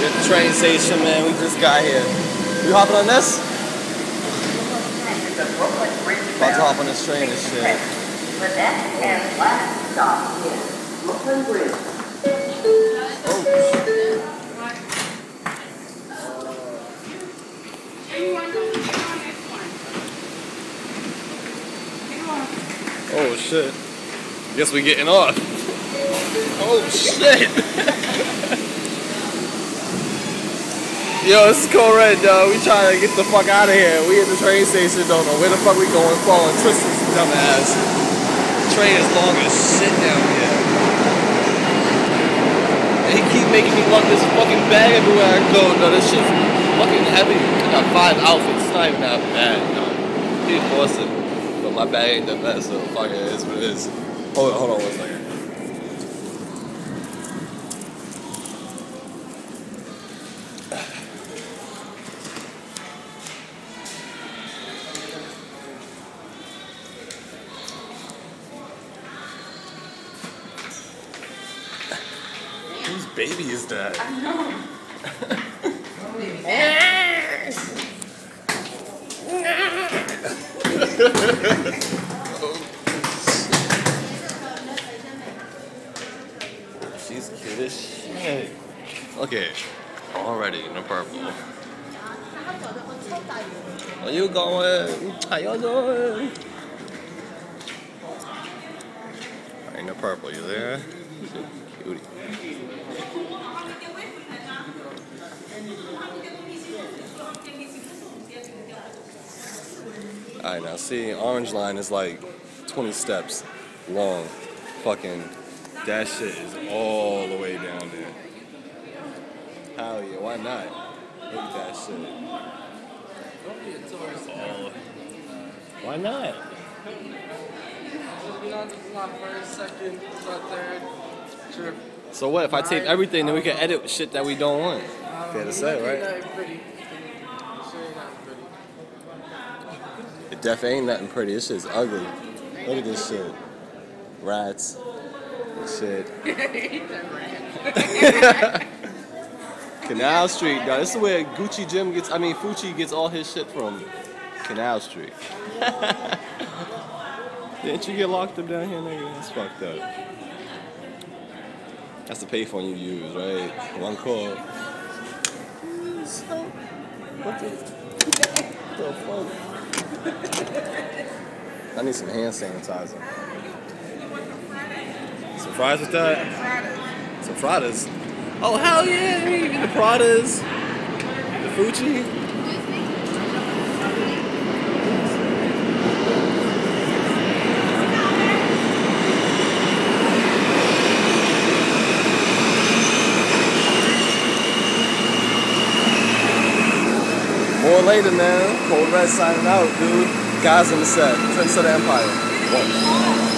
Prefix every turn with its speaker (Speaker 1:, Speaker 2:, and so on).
Speaker 1: We're at the train station, man. We just got here. You hopping on this? About to hop on this train and shit.
Speaker 2: The next and last stop is Brooklyn Bridge.
Speaker 1: Oh shit. Guess we getting off. Oh shit. Yo, this is CodeRed, dog. We trying to get the fuck out of here. We at the train station, don't know where the fuck we going, falling twisted, dumbass. The train is long as shit down here. And he keep making me lug this fucking bag everywhere I go. No, this shit's fucking heavy. I got 5 outfits. It's not even that bad, dog. He's forcing. But my bag ain't that bad, so fuck it, it is what it is. Hold on 1 second. Whose baby is that?
Speaker 2: I know.
Speaker 1: She's cute as shit. Okay, already in the purple. Where you going? How y'all doing? In the purple, you there? Cutie. Alright, now see, orange line is like 20 steps long. Fucking, that shit is all the way down there. Hell yeah, why not? Look at that shit. Oh. Why not?
Speaker 3: Not first, second, not third. Sure.
Speaker 1: So what, if I tape everything, then we can edit shit that we don't want. Fair to say, right? It definitely ain't nothing pretty. This shit's ugly. Look at this shit. Rats. This shit. Canal Street, dog. This is where Fucci gets all his shit from. Canal Street. Didn't you get locked up down here, nigga? That's fucked up. That's the payphone you use, right? One call. What the fuck? I need some hand sanitizer. Some fries with that? Some Pradas. Oh, hell yeah! You get the Pradas. The Fucci. More later now. CodeRed signing out, dude. Guys on the set. Prince of the Empire. What?